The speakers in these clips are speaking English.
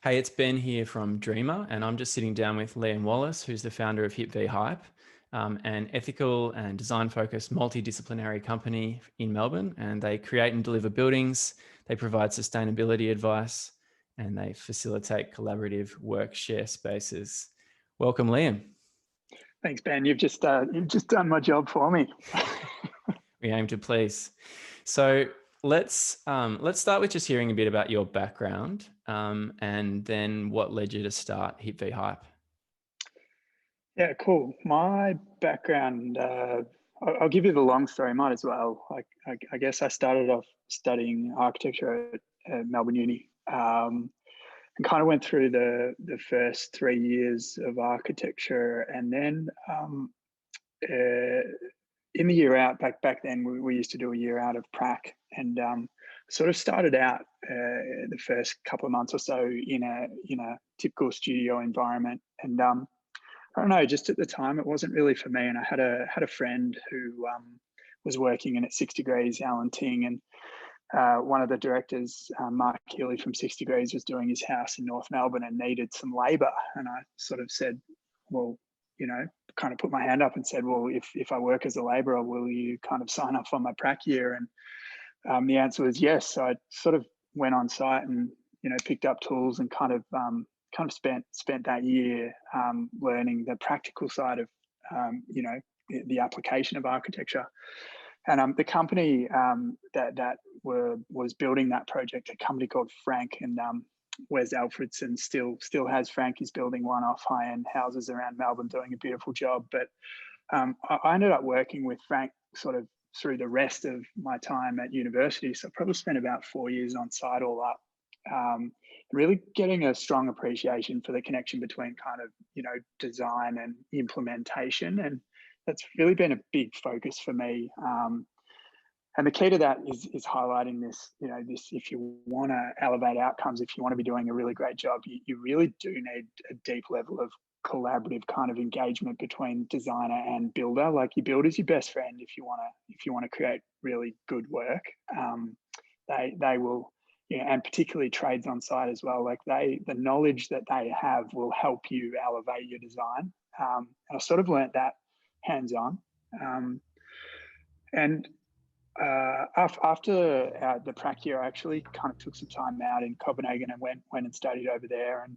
Hey, it's Ben here from Dreamer, and I'm just sitting down with Liam Wallis, who's the founder of HIP Hype, an ethical and design-focused multidisciplinary company in Melbourne. And they create and deliver buildings, they provide sustainability advice, and they facilitate collaborative work share spaces. Welcome, Liam. Thanks, Ben. You've just done my job for me. We aim to please. So let's start with just hearing a bit about your background, and then what led you to start HIP Hype. Yeah, cool. My background, I'll give you the long story, might as well. I guess I started off studying architecture at Melbourne Uni, and kind of went through the first 3 years of architecture, and then in the year out, back then, we used to do a year out of prac, and sort of started out the first couple of months or so in a typical studio environment, and I don't know, just at the time, it wasn't really for me. And I had a friend who was working in at 6 Degrees, Alan Ting, and one of the directors, Mark Healy from 6 Degrees, was doing his house in North Melbourne and needed some labour. And I sort of said, well, kind of put my hand up and said, well, if I work as a labourer, will you kind of sign off on my prac year? And the answer was yes. So I sort of went on site and picked up tools and kind of spent that year learning the practical side of the application of architecture. And the company was building that project, a company called Frank, and Wes Alfredson still has Frank. He's building one-off high-end houses around Melbourne, doing a beautiful job. But I ended up working with Frank sort of through the rest of my time at university. So I probably spent about 4 years on site all up. Really getting a strong appreciation for the connection between kind of design and implementation, and that's really been a big focus for me. And the key to that is highlighting this. This, if you want to elevate outcomes, if you want to be doing a really great job, you really do need a deep level of collaborative kind of engagement between designer and builder. Like, your builder's your best friend if you want to create really good work. They will. Yeah, and particularly trades on site as well. Like, the knowledge that they have will help you elevate your design. And I sort of learnt that hands on. And after the prac year, I actually kind of took some time out in Copenhagen and went and studied over there and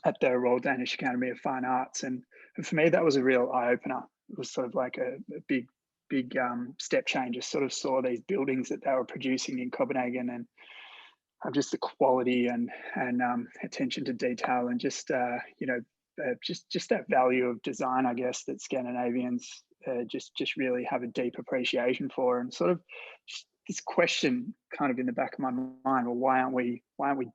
at the Royal Danish Academy of Fine Arts. And for me, that was a real eye opener. It was sort of like a big step change. I sort of saw these buildings that they were producing in Copenhagen, and just the quality and attention to detail, and just that value of design, I guess, that Scandinavians just really have a deep appreciation for. And sort of just this question kind of in the back of my mind: well, why aren't we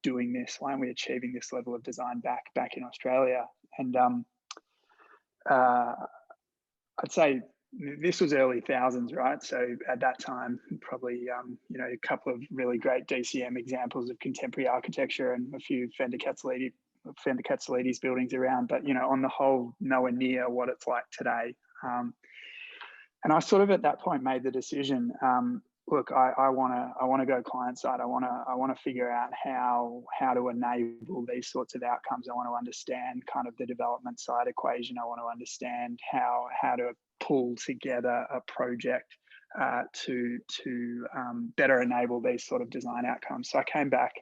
doing this? Why aren't we achieving this level of design back in Australia? And I'd say this was early thousands, right? So at that time, probably a couple of really great DCM examples of contemporary architecture and a few Fender Castellitti's buildings around, but on the whole, nowhere near what it's like today. And I sort of at that point made the decision. Look, I want to go client side. I want to figure out how to enable these sorts of outcomes. I want to understand kind of the development side equation. I want to understand how to pull together a project to better enable these sort of design outcomes. So I came back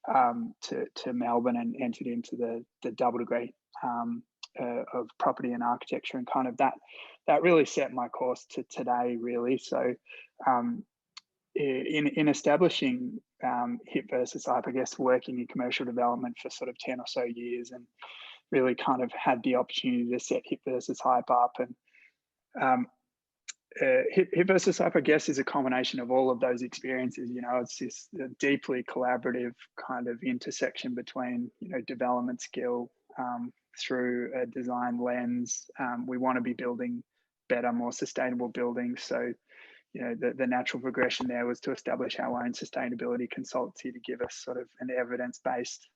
to Melbourne and entered into the double degree of property and architecture, and kind of that really set my course to today, really. So in establishing HIP versus HYPE, I guess, working in commercial development for sort of 10 or so years, and really kind of had the opportunity to set HIP versus HYPE up. And HIP versus HYPE, I guess, is a combination of all of those experiences. It's this deeply collaborative kind of intersection between development skill through a design lens. We want to be building better, more sustainable buildings. So the natural progression there was to establish our own sustainability consultancy to give us sort of an evidence-based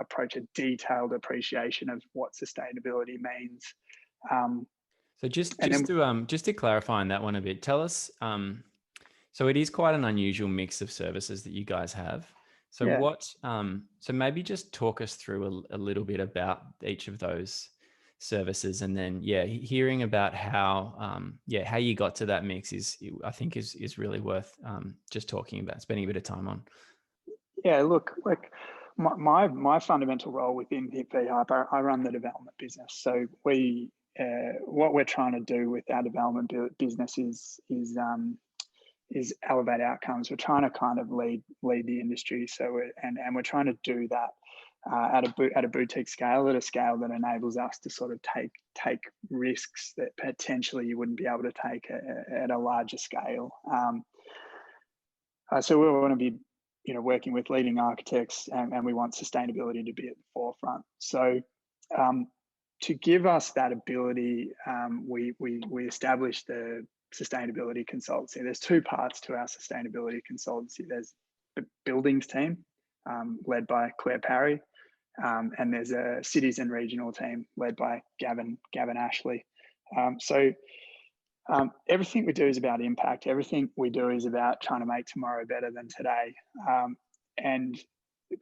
approach, a detailed appreciation of what sustainability means. So just to clarify on that one a bit, tell us. So it is quite an unusual mix of services that you guys have. So so maybe just talk us through a little bit about each of those services, and then hearing about how you got to that mix I think is really worth just talking about, spending a bit of time on. Yeah, look, like my fundamental role within HIP Hype, I run the development business. So what we're trying to do with our development business is elevate outcomes. We're trying to kind of lead the industry. So we're trying to do that at a boutique scale, at a scale that enables us to sort of take risks that potentially you wouldn't be able to take at a larger scale. So we want to be, working with leading architects, and we want sustainability to be at the forefront. So to give us that ability, we established the sustainability consultancy. There's two parts to our sustainability consultancy. There's the buildings team, led by Claire Parry, and there's a cities and regional team led by Gavin Ashley. Everything we do is about impact. Everything we do is about trying to make tomorrow better than today. And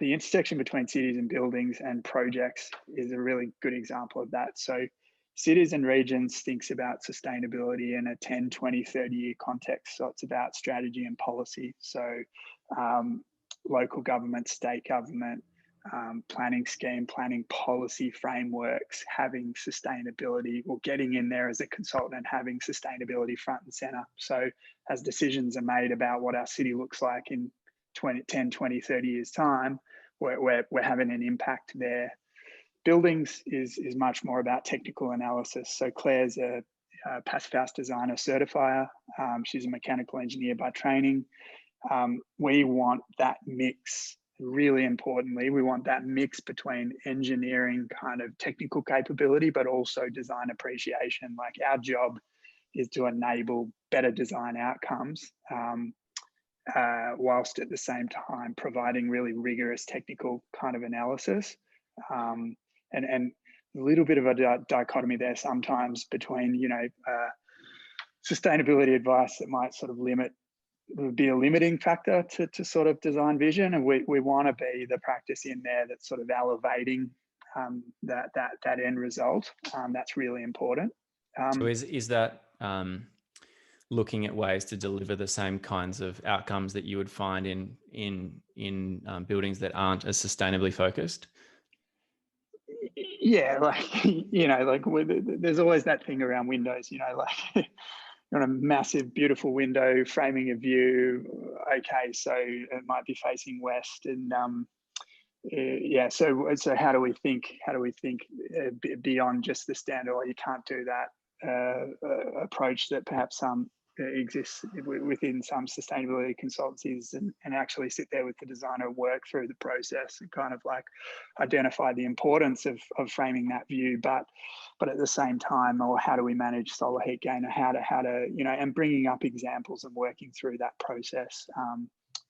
the intersection between cities and buildings and projects is a really good example of that. So cities and regions thinks about sustainability in a 10, 20, 30-year context. So it's about strategy and policy. So local government, state government, planning scheme, planning policy frameworks, having sustainability, or getting in there as a consultant and having sustainability front and center. So as decisions are made about what our city looks like in 10, 20, 30 years time, we're having an impact there. Buildings is much more about technical analysis. So Claire's a Passive House designer certifier. She's a mechanical engineer by training. We want that mix. Really importantly, we want that mix between engineering kind of technical capability, but also design appreciation. Like, our job is to enable better design outcomes, whilst at the same time providing really rigorous technical kind of analysis. And a little bit of a dichotomy there sometimes between, sustainability advice that might sort of be a limiting factor to sort of design vision, and we want to be the practice in there that's sort of elevating that end result. That's really important. So is that looking at ways to deliver the same kinds of outcomes that you would find in buildings that aren't as sustainably focused? Yeah, there's always that thing around windows. On a massive, beautiful window framing a view. Okay, so it might be facing west, and So how do we think? Beyond just the standard? Or you can't do that approach that perhaps exists within some sustainability consultancies, and actually sit there with the designer, work through the process, and kind of like identify the importance of framing that view, but at the same time, or how do we manage solar heat gain, or how to and bringing up examples and working through that process,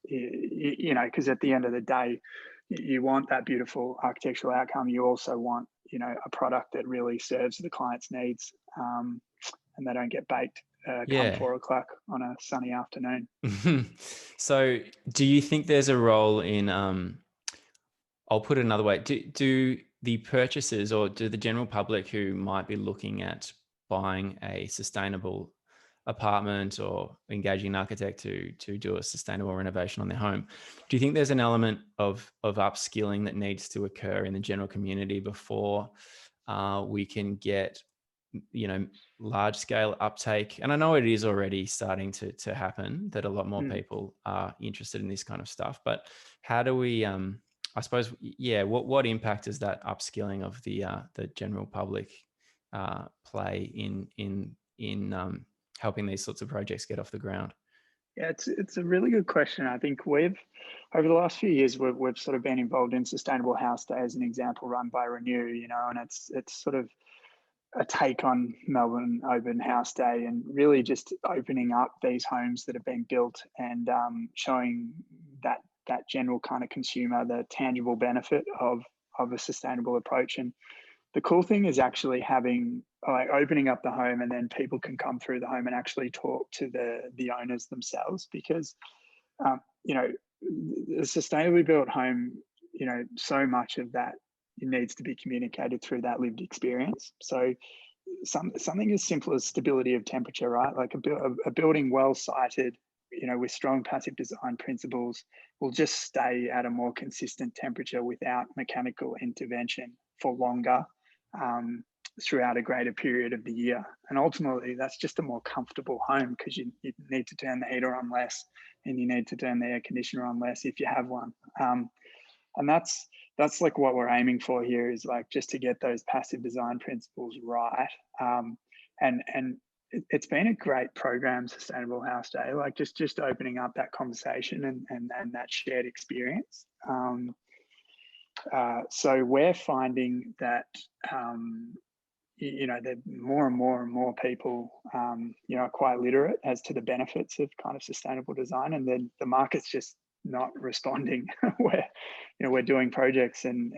because at the end of the day, you want that beautiful architectural outcome. You also want a product that really serves the client's needs, and they don't get baked come 4 o'clock on a sunny afternoon. So do you think there's a role in, I'll put it another way, do the purchasers, or do the general public who might be looking at buying a sustainable apartment or engaging an architect to do a sustainable renovation on their home, do you think there's an element of upskilling that needs to occur in the general community before we can get large scale uptake? And I know it is already starting to happen, that a lot more people are interested in this kind of stuff, but how do we I suppose what impact does that upskilling of the general public play in helping these sorts of projects get off the ground? Yeah, it's a really good question. I think over the last few years, we've sort of been involved in Sustainable House Day as an example, run by Renew, and it's sort of a take on Melbourne Open House Day, and really just opening up these homes that have been built, and showing that general kind of consumer the tangible benefit of a sustainable approach. And the cool thing is actually opening up the home, and then people can come through the home and actually talk to the owners themselves, because a sustainably built home, so much of that needs to be communicated through that lived experience. So something as simple as stability of temperature, right? Like a building well sited, with strong passive design principles, will just stay at a more consistent temperature without mechanical intervention for longer, throughout a greater period of the year. And ultimately, that's just a more comfortable home, because you need to turn the heater on less, and you need to turn the air conditioner on less if you have one. And that's like what we're aiming for here, is like just to get those passive design principles right. And it's been a great program, Sustainable House Day, like just opening up that conversation and that shared experience. So we're finding that that more and more people are quite literate as to the benefits of kind of sustainable design, and then the market's just not responding. We're doing projects and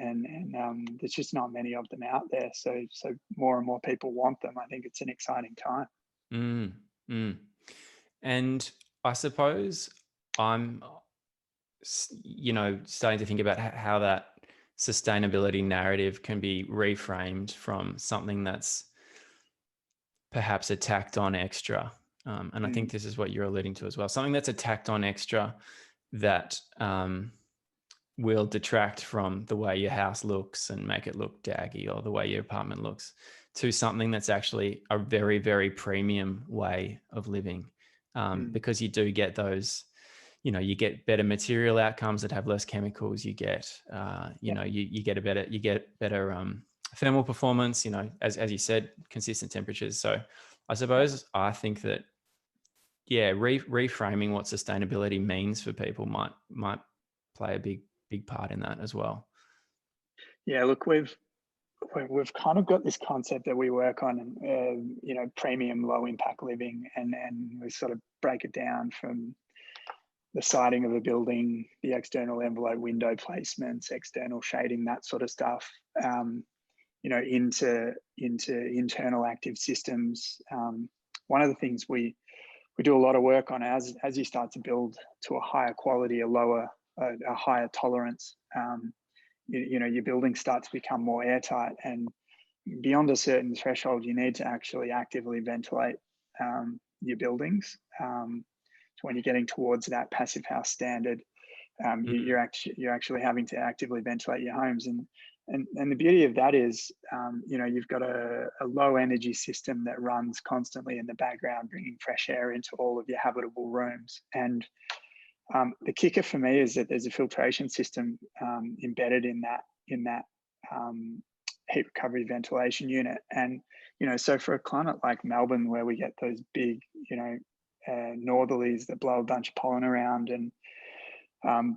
there's just not many of them out there, so more and more people want them. I think it's an exciting time. Mm, mm. And I suppose I'm, starting to think about how that sustainability narrative can be reframed from something that's perhaps a tacked on extra. And I think this is what you're alluding to as well. Something that's a tacked on extra that will detract from the way your house looks and make it look daggy, or the way your apartment looks, to something that's actually a very, very premium way of living. Because you do get those, you get better material outcomes that have less chemicals. You get, you get better thermal performance, as you said, consistent temperatures. So I suppose I think that, reframing what sustainability means for people might play a big part in that as well. Yeah, look, we've kind of got this concept that we work on, premium low impact living, and we sort of break it down from the siding of a building, the external envelope window placements, external shading, that sort of stuff, into internal active systems. One of the things we do a lot of work on, as you start to build to a higher quality, a higher tolerance, your building starts to become more airtight, and beyond a certain threshold, you need to actually actively ventilate your buildings. So when you're getting towards that passive house standard, you're actually having to actively ventilate your homes, and the beauty of that is, you've got a low energy system that runs constantly in the background, bringing fresh air into all of your habitable rooms. And the kicker for me is that there's a filtration system embedded in that heat recovery ventilation unit. And so for a climate like Melbourne, where we get those big northerlies that blow a bunch of pollen around, and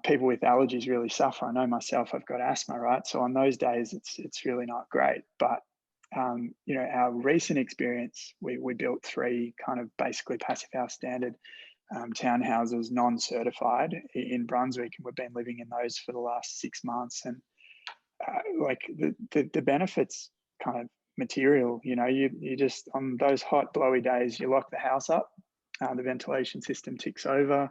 people with allergies really suffer. I know myself, I've got asthma, right? So on those days, it's really not great. But our recent experience, we built 3 kind of basically passive house standard townhouses, non-certified, in Brunswick, and we've been living in those for the last 6 months. And like the benefits kind of material. You just, on those hot blowy days, you lock the house up, the ventilation system ticks over.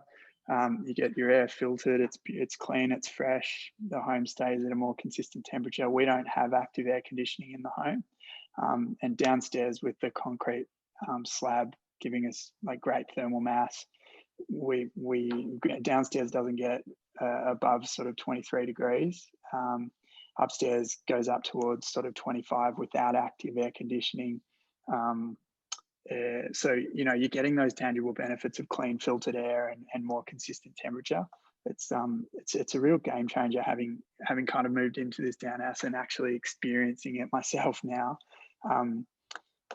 You get your air filtered, it's clean, it's fresh, the home stays at a more consistent temperature. We don't have active air conditioning in the home, and downstairs with the concrete slab giving us like great thermal mass, we downstairs doesn't get above sort of 23 degrees. Upstairs goes up towards sort of 25 without active air conditioning. So you're getting those tangible benefits of clean filtered air and more consistent temperature. It's a real game changer, having kind of moved into this downhouse and actually experiencing it myself now.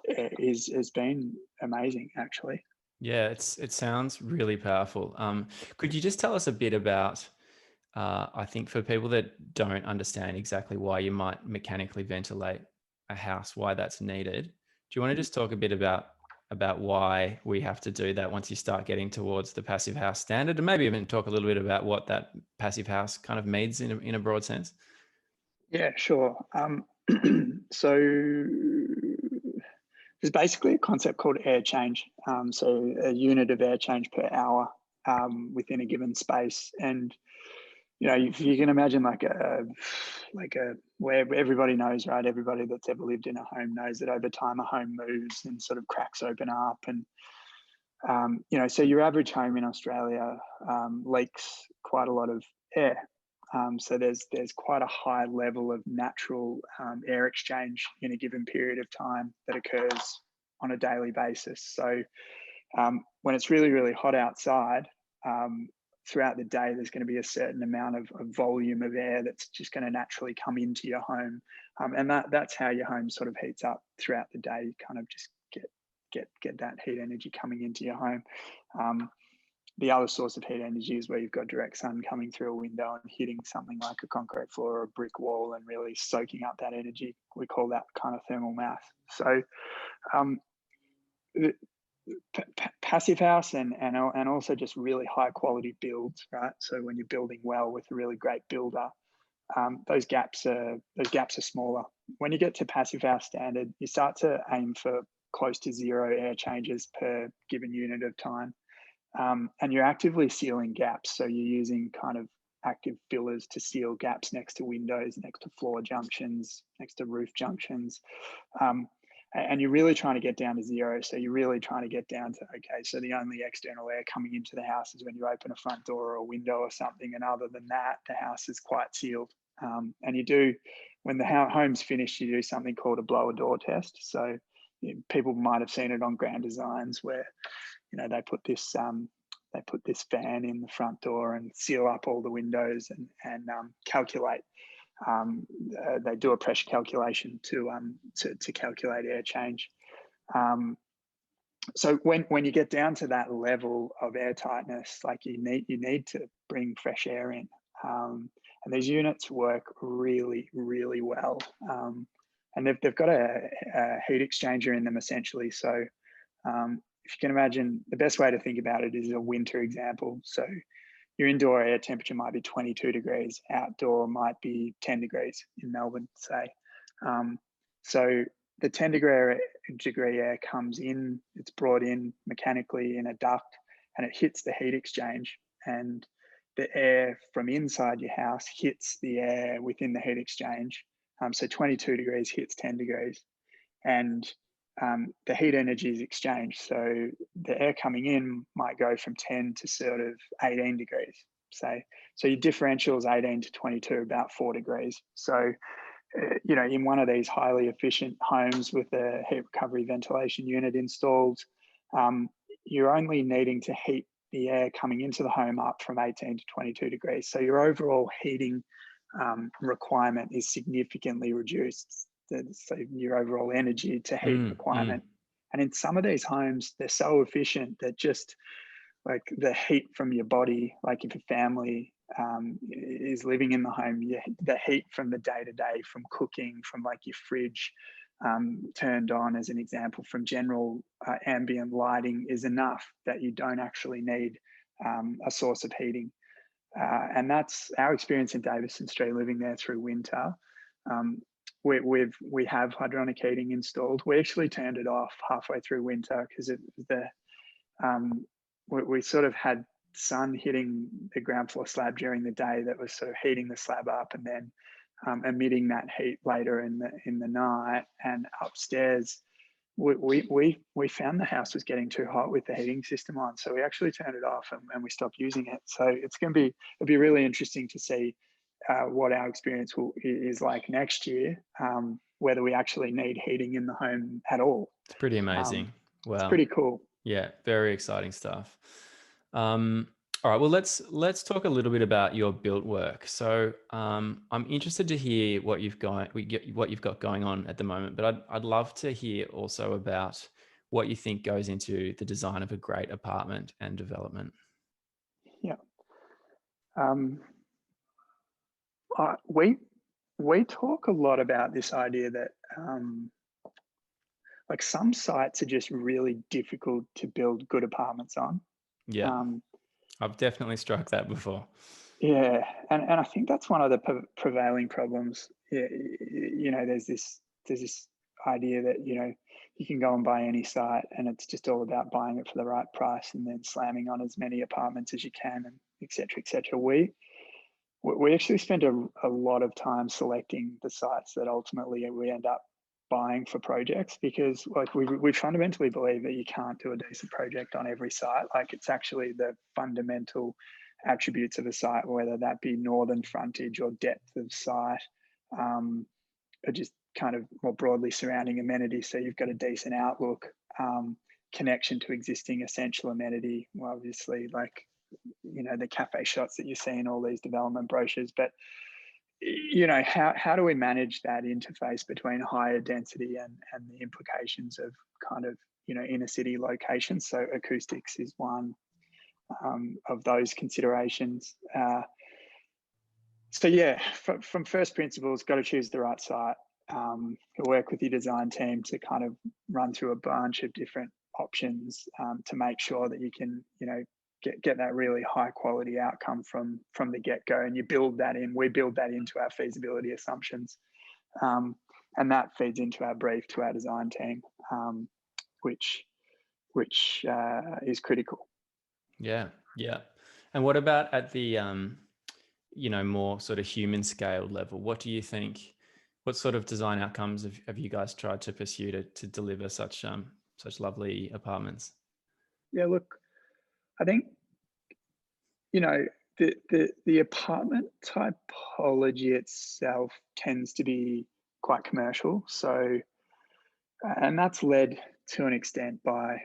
Has been amazing, actually. Yeah, it sounds really powerful. Could you just tell us a bit about, I think for people that don't understand exactly why you might mechanically ventilate a house, why that's needed, do you want to just talk a bit about why we have to do that once you start getting towards the passive house standard, and maybe even talk a little bit about what that passive house kind of means in a broad sense? Yeah, sure. So there's basically a concept called air change. So a unit of air change per hour within a given space. And if you can imagine where everybody knows, right? Everybody that's ever lived in a home knows that over time a home moves and sort of cracks open up, and so your average home in Australia leaks quite a lot of air. So there's quite a high level of natural air exchange in a given period of time that occurs on a daily basis. So when it's really, really hot outside, throughout the day, there's going to be a certain amount of volume of air that's just going to naturally come into your home. And that's how your home sort of heats up throughout the day. You kind of just get that heat energy coming into your home. The other source of heat energy is where you've got direct sun coming through a window and hitting something like a concrete floor or a brick wall and really soaking up that energy. We call that kind of thermal mass. So passive house and also just really high quality builds, right? So when you're building well with a really great builder, those gaps are smaller. When you get to passive house standard, you start to aim for close to 0 air changes per given unit of time. And you're actively sealing gaps. So you're using kind of active fillers to seal gaps next to windows, next to floor junctions, next to roof junctions. And you're really trying to get down to 0. So you're really trying to get down to, okay, so the only external air coming into the house is when you open a front door or a window or something. And other than that, the house is quite sealed. And you do, when the home's finished, you do something called a blower door test. So people might have seen it on grand designs where they put this fan in the front door and seal up all the windows and calculate. They do a pressure calculation to calculate air change. So when you get down to that level of air tightness, like you need to bring fresh air in, and these units work really, really well. And they've got a heat exchanger in them essentially. So if you can imagine, the best way to think about it is a winter example. So your indoor air temperature might be 22 degrees, outdoor might be 10 degrees in Melbourne, say. So the 10 degree air comes in, it's brought in mechanically in a duct, and it hits the heat exchange, and the air from inside your house hits the air within the heat exchange. So 22 degrees hits 10 degrees, and the heat energy is exchanged. So the air coming in might go from 10 to sort of 18 degrees, say. So your differential is 18 to 22, about 4 degrees. So, in one of these highly efficient homes with a heat recovery ventilation unit installed, you're only needing to heat the air coming into the home up from 18 to 22 degrees. So your overall heating requirement is significantly reduced. So your overall energy to heat requirement. And in some of these homes, they're so efficient that just like the heat from your body, like if a family is living in the home, the heat from the day-to-day, from cooking, from like your fridge turned on, as an example, from general ambient lighting, is enough that you don't actually need a source of heating. And that's our experience in Davison Street, living there through winter. We have hydronic heating installed. We actually turned it off halfway through winter because we sort of had sun hitting the ground floor slab during the day that was sort of heating the slab up, and then emitting that heat later in the night. And upstairs, we found the house was getting too hot with the heating system on, so we actually turned it off and we stopped using it. So it'll be really interesting to see what our experience is like next year, whether we actually need heating in the home at all. It's pretty amazing. Wow. It's pretty cool. Yeah, very exciting stuff. All right, well, let's talk a little bit about your built work. So I'm interested to hear what you've got going on at the moment, but I'd love to hear also about what you think goes into the design of a great apartment and development. Yeah. We talk a lot about this idea that like some sites are just really difficult to build good apartments on. Yeah, I've definitely struck that before. Yeah, and I think that's one of the prevailing problems. Yeah, there's this idea that you can go and buy any site, and it's just all about buying it for the right price and then slamming on as many apartments as you can, and et cetera, et cetera. we actually spend a lot of time selecting the sites that ultimately we end up buying for projects, because like we fundamentally believe that you can't do a decent project on every site. Like, it's actually the fundamental attributes of a site, whether that be northern frontage or depth of site, or just kind of more broadly surrounding amenities. So you've got a decent outlook, connection to existing essential amenity. Well, obviously, like, the cafe shots that you see in all these development brochures. But how do we manage that interface between higher density and the implications of kind of inner city locations? So acoustics is one of those considerations. So yeah, from first principles, got to choose the right site. Work with your design team to kind of run through a bunch of different options to make sure that you can get that really high quality outcome from the get-go, and you build that in. We build that into our feasibility assumptions, and that feeds into our brief to our design team, which is critical. Yeah. And what about at the more sort of human scale level? What do you think? What sort of design outcomes have you guys tried to pursue to deliver such lovely apartments? Yeah, look, I think the apartment typology itself tends to be quite commercial. So, and that's led to an extent by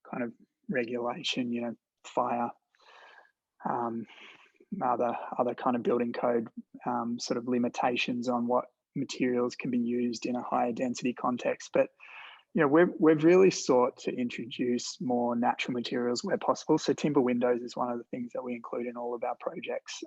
kind of regulation, fire, other kind of building code sort of limitations on what materials can be used in a higher density context. But we've really sought to introduce more natural materials where possible. So timber windows is one of the things that we include in all of our projects,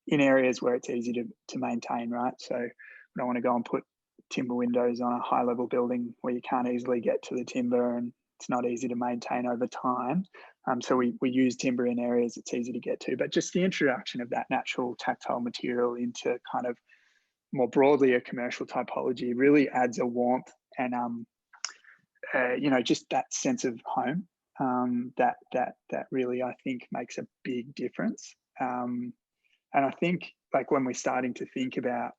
in areas where it's easy to maintain, right? So we don't want to go and put timber windows on a high level building where you can't easily get to the timber and it's not easy to maintain over time. So we use timber in areas it's easy to get to, but just the introduction of that natural tactile material into kind of more broadly a commercial typology really adds a warmth and just that sense of home, that really, I think, makes a big difference. And I think, like, when we're starting to think about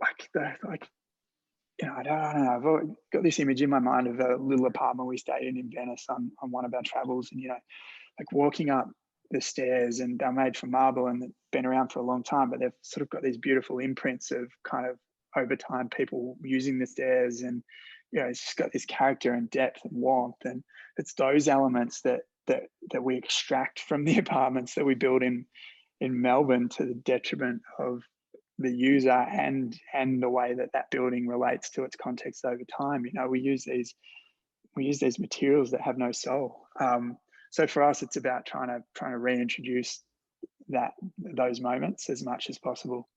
I don't know, I've got this image in my mind of a little apartment we stayed in Venice on one of our travels, and like walking up the stairs, and they're made from marble and they've been around for a long time, but they've sort of got these beautiful imprints of kind of over time people using the stairs, and it's just got this character and depth and warmth. And it's those elements that we extract from the apartments that we build in Melbourne, to the detriment of the user and the way that building relates to its context over time. We use these materials that have no soul. So for us, it's about trying to reintroduce those moments as much as possible.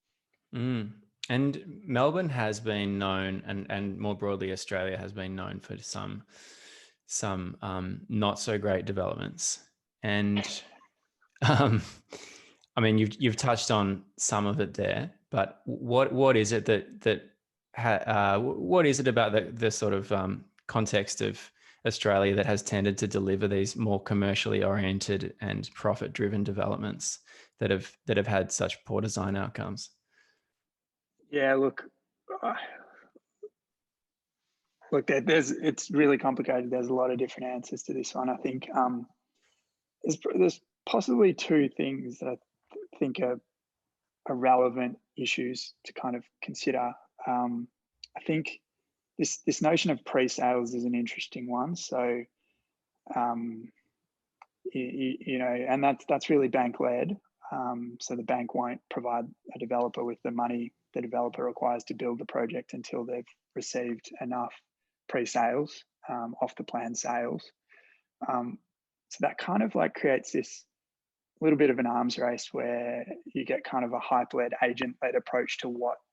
And Melbourne has been known, and more broadly Australia has been known for some not so great developments. And I mean, you've touched on some of it there, but what is it what is it about the sort of context of Australia that has tended to deliver these more commercially oriented and profit-driven developments that have had such poor design outcomes? Yeah, look, it's really complicated. There's a lot of different answers to this one. I think there's possibly two things that I think are relevant issues to kind of consider. I think this notion of pre-sales is an interesting one. So, and that's really bank led. So the bank won't provide a developer with the money the developer requires to build the project until they've received enough pre-sales off the plan sales. So that kind of like creates this little bit of an arms race where you get kind of a hype-led, agent-led approach to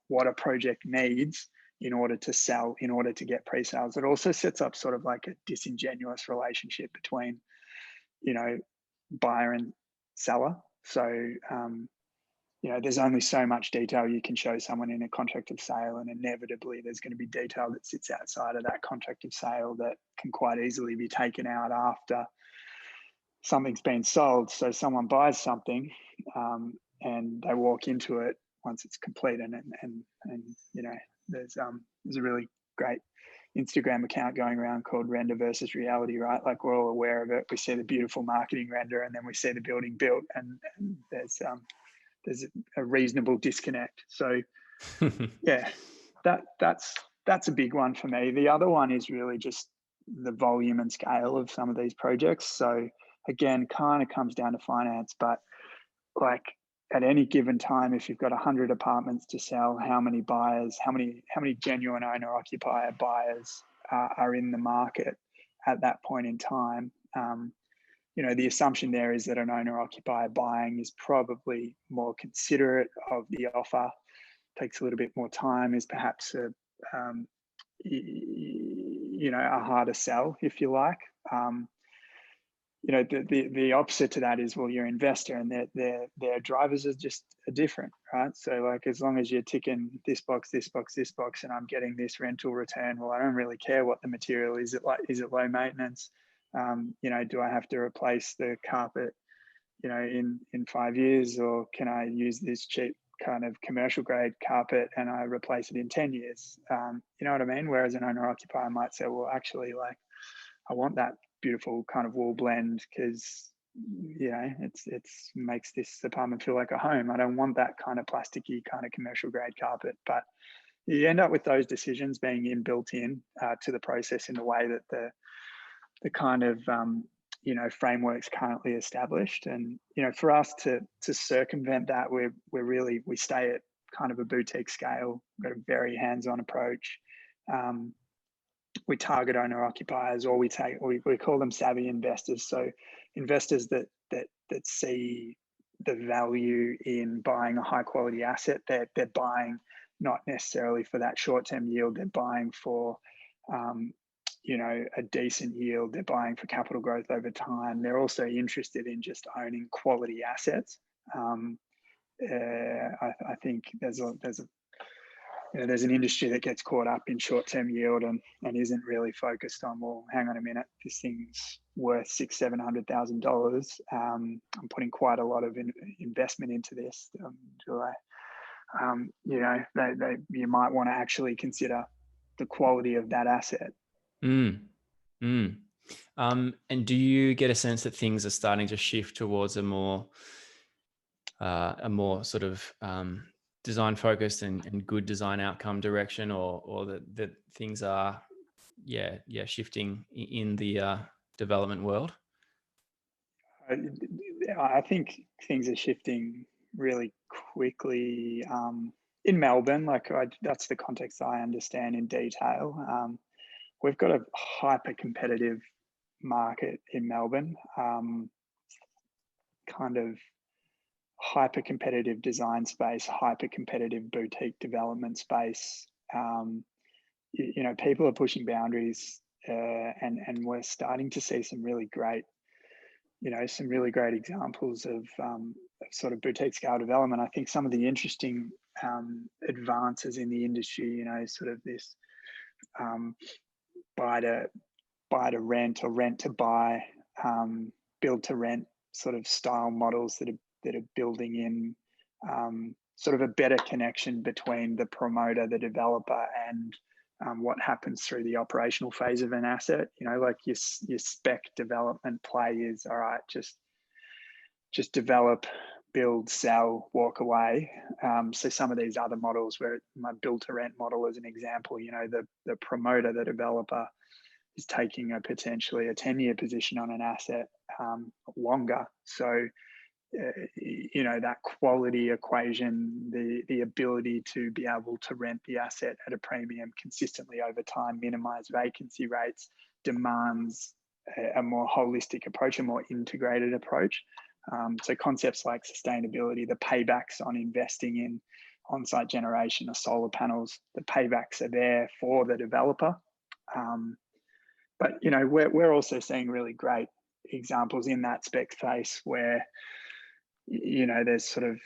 what a project needs in order to sell, in order to get pre-sales. It also sets up sort of like a disingenuous relationship between, buyer and seller. So, there's only so much detail you can show someone in a contract of sale, and inevitably there's going to be detail that sits outside of that contract of sale that can quite easily be taken out after something's been sold. So someone buys something, and they walk into it once it's complete. And you know, there's a really great Instagram account going around called Render versus Reality, right? Like, we're all aware of it. We see the beautiful marketing render, and then we see the building built, and there's a reasonable disconnect. So yeah, that's a big one for me. The other one is really just the volume and scale of some of these projects. So again, kind of comes down to finance, but like, at any given time, if you've got 100 apartments to sell, how many buyers, how many genuine owner occupier buyers are in the market at that point in time? You know, the assumption there is that an owner occupier buying is probably more considerate of the offer, takes a little bit more time, is perhaps you know, a harder sell, if you like. You know, the opposite to that is, well, your investor and their drivers are just different, right? So like, as long as you're ticking this box, this box, this box, and I'm getting this rental return, well, I don't really care what the material is. Is it low maintenance? You know, do I have to replace the carpet, you know, in 5 years, or can I use this cheap kind of commercial grade carpet and I replace it in 10 years? You know what I mean? Whereas an owner occupier might say, well, actually, like, I want that beautiful kind of wool blend because, you know, it's makes this apartment feel like a home. I don't want that kind of plasticky kind of commercial grade carpet. But you end up with those decisions being built in to the process in the way that the kind of you know, frameworks currently established. And you know, for us to circumvent that, we stay at kind of a boutique scale. We've got a very hands-on approach. We target owner occupiers, or we call them savvy investors. So investors that see the value in buying a high quality asset. They're buying not necessarily for that short term yield. They're buying for you know, a decent yield. They're buying for capital growth over time. They're also interested in just owning quality assets. I think there's you know, there's an industry that gets caught up in short-term yield and isn't really focused on, well, hang on a minute, this thing's worth $600,000-700,000. I'm putting quite a lot of investment into this. You know, you might want to actually consider the quality of that asset. Mm. Mm. And do you get a sense that things are starting to shift towards a more sort of design focused and good design outcome direction, or that things are shifting in the development world? I think things are shifting really quickly in Melbourne. Like, that's the context I understand in detail. We've got a hyper competitive market in Melbourne, kind of hyper competitive design space, hyper competitive boutique development space. You know, people are pushing boundaries, and we're starting to see some really great, you know, some really great examples of sort of boutique scale development. I think some of the interesting advances in the industry, you know, sort of this buy to rent or rent to buy, build to rent sort of style models that are building in sort of a better connection between the promoter, the developer, and what happens through the operational phase of an asset. You know, like your spec development play is, all right, just develop, build, sell, walk away. So some of these other models, where my build to rent model as an example, you know, the promoter, the developer, is taking potentially a 10-year position on an asset longer. So you know, that quality equation, the ability to be able to rent the asset at a premium consistently over time, minimize vacancy rates, demands a more holistic approach, a more integrated approach. So concepts like sustainability, the paybacks on investing in on-site generation of solar panels, the paybacks are there for the developer. But you know, we're also seeing really great examples in that spec space where, you know, there's sort of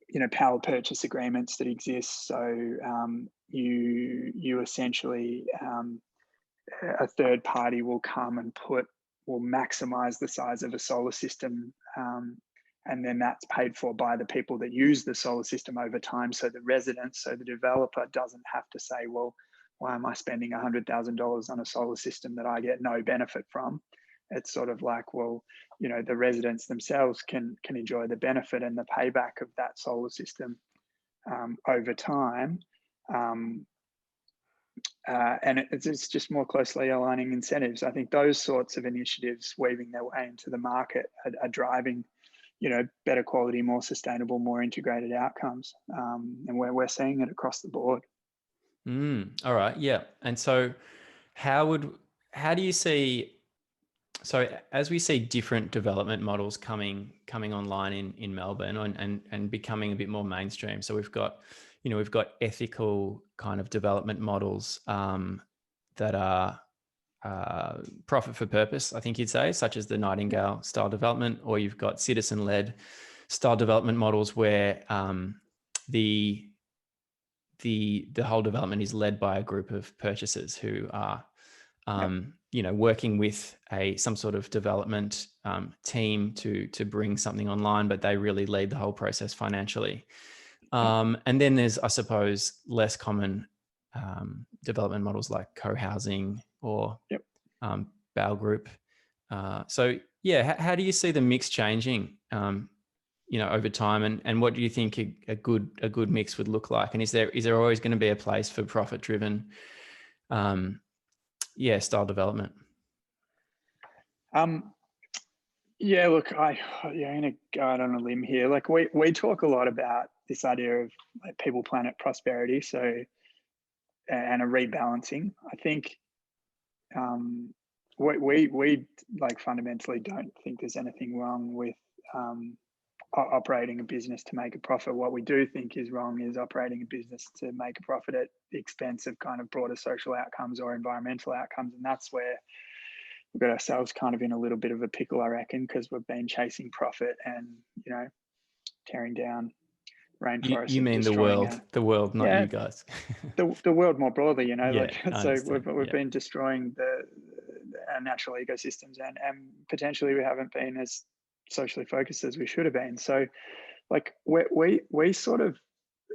you know, power purchase agreements that exist. So you essentially a third party will come and put will maximize the size of a solar system. And then that's paid for by the people that use the solar system over time. So the residents, so the developer doesn't have to say, well, why am I spending $100,000 on a solar system that I get no benefit from? It's sort of like, well, you know, the residents themselves can enjoy the benefit and the payback of that solar system over time. And it's just more closely aligning incentives. I think those sorts of initiatives weaving their way into the market are driving, you know, better quality, more sustainable, more integrated outcomes. And we're seeing it across the board. All right. Yeah. And so how do you see, so as we see different development models coming online in Melbourne and becoming a bit more mainstream. So we've got ethical kind of development models that are profit for purpose, I think you'd say, such as the Nightingale style development, or you've got citizen-led style development models where the whole development is led by a group of purchasers who are working with some sort of development team to bring something online, but they really lead the whole process financially. And then there's, I suppose, less common development models like co-housing or Bow Group. So yeah, how do you see the mix changing, over time, and what do you think a good mix would look like? And is there always going to be a place for profit-driven, style development? Look, I'm gonna go out on a limb here. Like we talk a lot about this idea of like people, planet, prosperity. So, and a rebalancing. I think we like fundamentally don't think there's anything wrong with operating a business to make a profit. What we do think is wrong is operating a business to make a profit at the expense of kind of broader social outcomes or environmental outcomes. And that's where we've got ourselves kind of in a little bit of a pickle, I reckon, because we've been chasing profit and, tearing down rainforests. You mean the world, not you guys. the world more broadly, so we've Yeah. been destroying our natural ecosystems and potentially we haven't been as socially focused as we should have been. So like we sort of,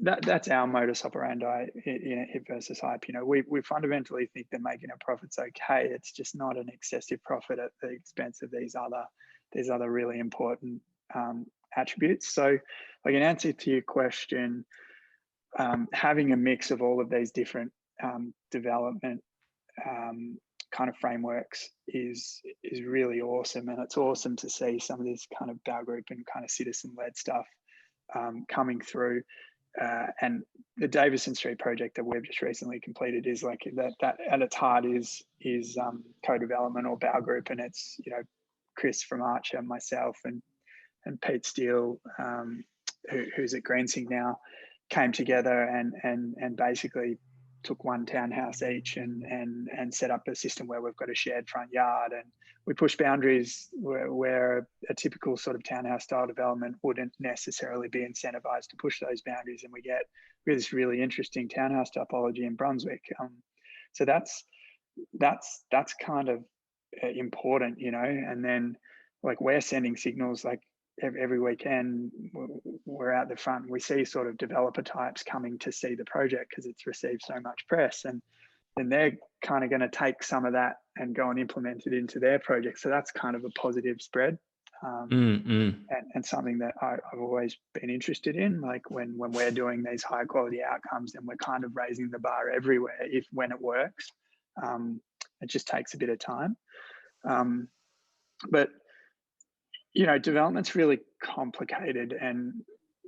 that's our modus operandi in HIP versus hype. We fundamentally think that making a profit's okay. It's just not an excessive profit at the expense of these other really important attributes. So like in answer to your question, having a mix of all of these different development kind of frameworks is really awesome. And it's awesome to see some of this kind of Bow Group and kind of citizen-led stuff coming through. And the Davison Street project that we've just recently completed is like that at its heart is co-development or Bow Group. And it's, Chris from Archer, myself and Pete Steele, who's at Greensing now, came together and basically took one townhouse each and set up a system where we've got a shared front yard, and we push boundaries where a typical sort of townhouse style development wouldn't necessarily be incentivized to push those boundaries, and we get this really interesting townhouse topology in Brunswick. So that's kind of important, and then like we're sending signals like every weekend we're out the front, we see sort of developer types coming to see the project because it's received so much press, and then they're kind of going to take some of that and go and implement it into their project. So that's kind of a positive spread, and something that I've always been interested in. Like when we're doing these high quality outcomes, then we're kind of raising the bar everywhere when it works. It just takes a bit of time, but development's really complicated, and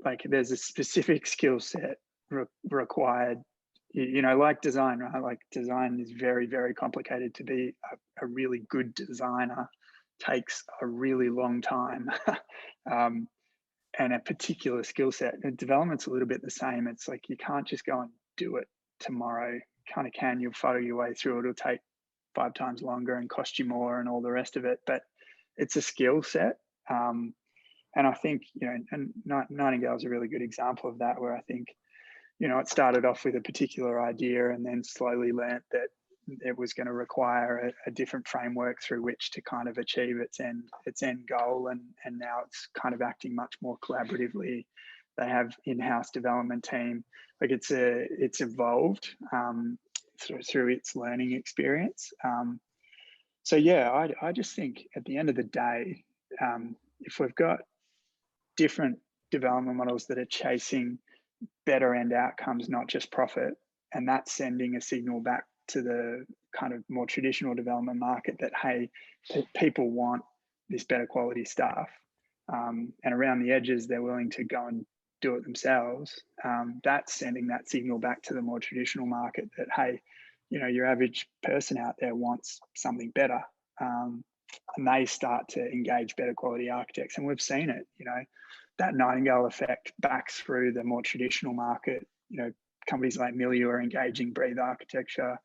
like there's a specific skill set required, like design, right? Like design is very, very complicated. To be a really good designer takes a really long time and a particular skill set. And development's a little bit the same. It's like you can't just go and do it tomorrow. Kind of can, you'll photo your way through it. It'll take 5 times longer and cost you more and all the rest of it, but it's a skill set. And I think, and Nightingale is a really good example of that, where I think, it started off with a particular idea and then slowly learnt that, it was going to require a different framework through which to kind of achieve its end goal, and now it's kind of acting much more collaboratively. They have in-house development team. Like it's evolved through its learning experience. So yeah, I just think at the end of the day, if we've got different development models that are chasing better end outcomes, not just profit, and that's sending a signal back to the kind of more traditional development market that, hey, people want this better quality stuff, and around the edges they're willing to go and do it themselves. That's sending that signal back to the more traditional market that, hey, you know, your average person out there wants something better, and they start to engage better quality architects. And we've seen it, you know, that Nightingale effect back through the more traditional market. You know, companies like Milieu are engaging Breathe Architecture.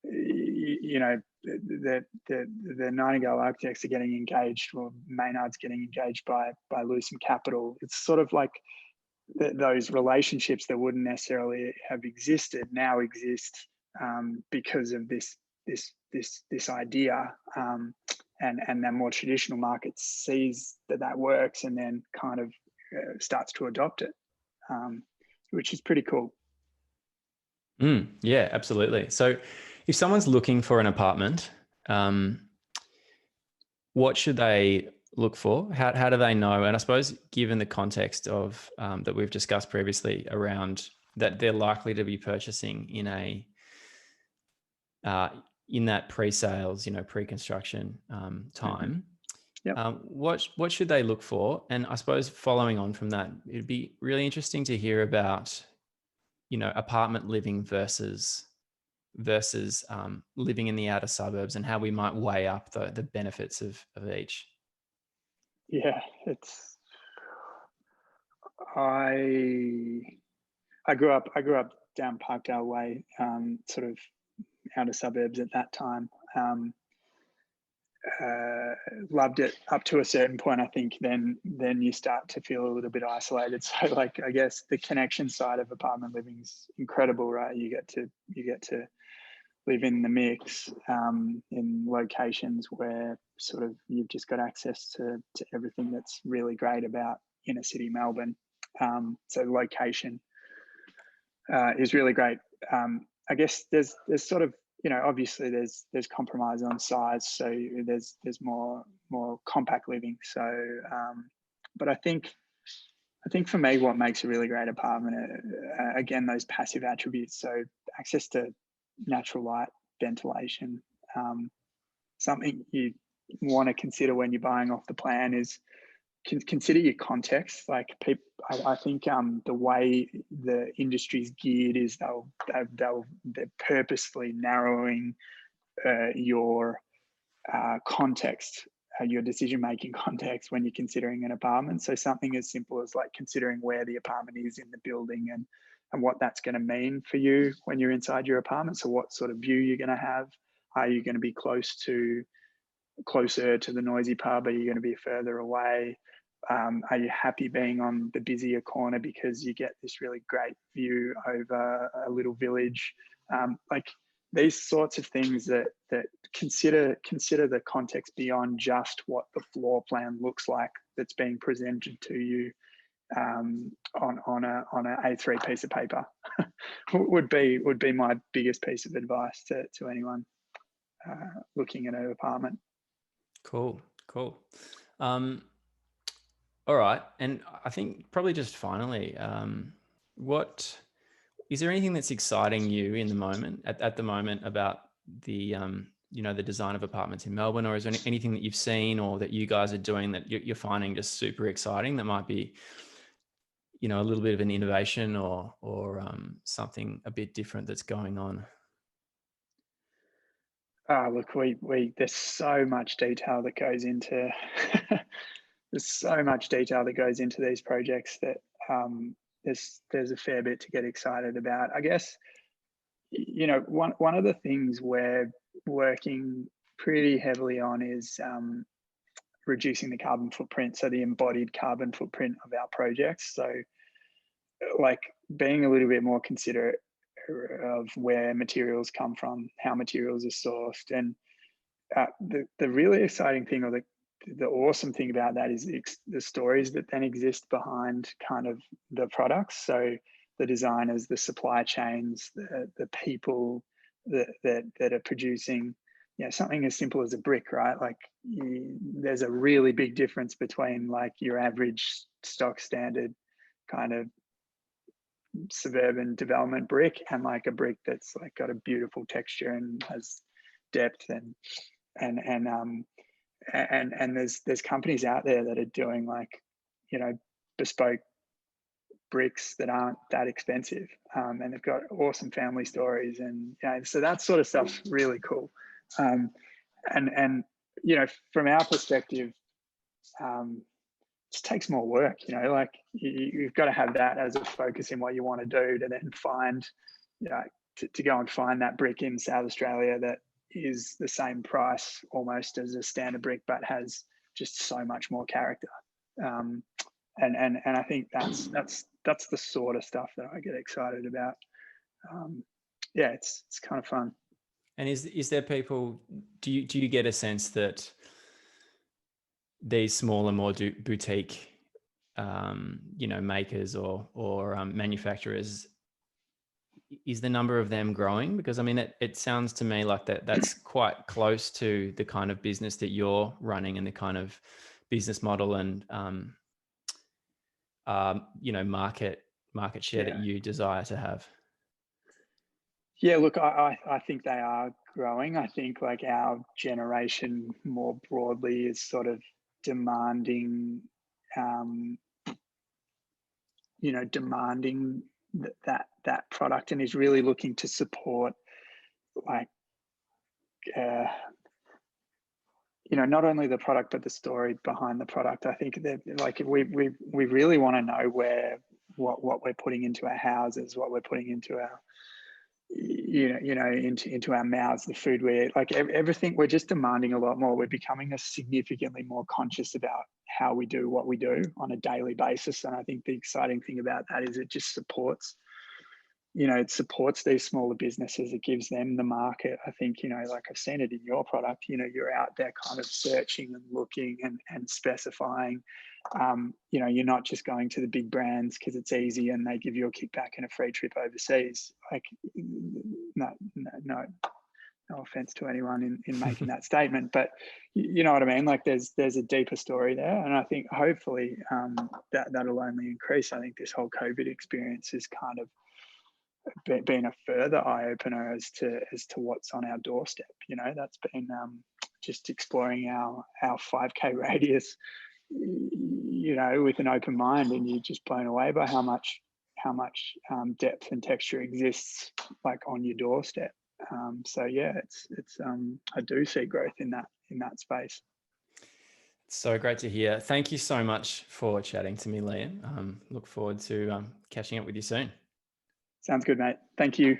You know, the Nightingale architects are getting engaged, or Maynard's getting engaged by Lucent Capital. It's sort of like those relationships that wouldn't necessarily have existed now exist because of this idea, and the more traditional market sees that works and then kind of starts to adopt it, which is pretty cool. Yeah, absolutely. So if someone's looking for an apartment, what should they look for? How do they know? And I suppose given the context of that we've discussed previously around that they're likely to be purchasing in that pre-sales, you know, pre-construction time, Yep. what should they look for? And I suppose following on from that, it'd be really interesting to hear about, you know, apartment living versus living in the outer suburbs, and how we might weigh up the benefits of each. Yeah, it's I grew up down Parkdale Way, sort of outer suburbs at that time. Loved it up to a certain point. I think then you start to feel a little bit isolated. So like, I guess the connection side of apartment living is incredible, right? You get to live in the mix, in locations where sort of you've just got access to everything that's really great about inner city Melbourne. So location is really great. I guess there's sort of, you know, obviously there's compromise on size, so there's more compact living. So, but I think for me, what makes a really great apartment, again, those passive attributes. So access to natural light, ventilation. Something you want to consider when you're buying off the plan is consider your context. Like I think the way the industry's geared is they're purposefully narrowing your context, your decision-making context when you're considering an apartment. So something as simple as like considering where the apartment is in the building and what that's going to mean for you when you're inside your apartment. So what sort of view you're going to have? Are you going to be closer to the noisy pub? Are you going to be further away? Are you happy being on the busier corner because you get this really great view over a little village? Like these sorts of things that consider the context beyond just what the floor plan looks like that's being presented to you on a A3 piece of paper. would be my biggest piece of advice to anyone looking at an apartment. Cool. All right. And I think probably just finally, what is there anything that's exciting you in the moment at the moment about the you know, the design of apartments in Melbourne, or is there anything that you've seen or that you guys are doing that you're finding just super exciting that might be, you know, a little bit of an innovation or something a bit different that's going on? Look, we there's so much detail that goes into there's so much detail that goes into these projects that there's a fair bit to get excited about. I guess, you know, one of the things we're working pretty heavily on is reducing the carbon footprint, so the embodied carbon footprint of our projects. So like being a little bit more considerate of where materials come from, how materials are sourced, and the really exciting thing, or the awesome thing about that, is the stories that then exist behind kind of the products. So the designers, the supply chains, the people that are producing, something as simple as a brick, right? Like there's a really big difference between like your average stock standard kind of suburban development brick and like a brick that's like got a beautiful texture and has depth and there's companies out there that are doing like bespoke bricks that aren't that expensive, and they've got awesome family stories, and so that sort of stuff's really cool. And from our perspective, it just takes more work. Like you've got to have that as a focus in what you want to do, to then find to go and find that brick in South Australia that is the same price almost as a standard brick, but has just so much more character. And I think that's the sort of stuff that I get excited about. It's kind of fun. And is there people? Do you get a sense that these smaller, more boutique, makers or manufacturers, is the number of them growing? Because I mean, it sounds to me like that's quite close to the kind of business that you're running and the kind of business model and market share that you desire to have. Yeah, look, I think they are growing. I think like our generation more broadly is sort of demanding that product, and is really looking to support like not only the product but the story behind the product. I think that like we really want to know what we're putting into our houses, what we're putting into our into our mouths, the food we eat, like everything. We're just demanding a lot more. We're becoming significantly more conscious about how we do what we do on a daily basis. And I think the exciting thing about that is it just supports these smaller businesses. It gives them the market. I think, like I've seen it in your product, you're out there kind of searching and looking and specifying. You're not just going to the big brands because it's easy and they give you a kickback and a free trip overseas. Like, no offense to anyone in making that statement, but you know what I mean? Like there's a deeper story there. And I think hopefully that'll only increase. I think this whole COVID experience is kind of been a further eye-opener as to what's on our doorstep. That's been just exploring our 5K radius, with an open mind, and you're just blown away by how much depth and texture exists like on your doorstep. So yeah, it's I do see growth in that space. So great to hear. Thank you so much for chatting to me, Liam. Look forward to catching up with you soon. Sounds good, mate. Thank you.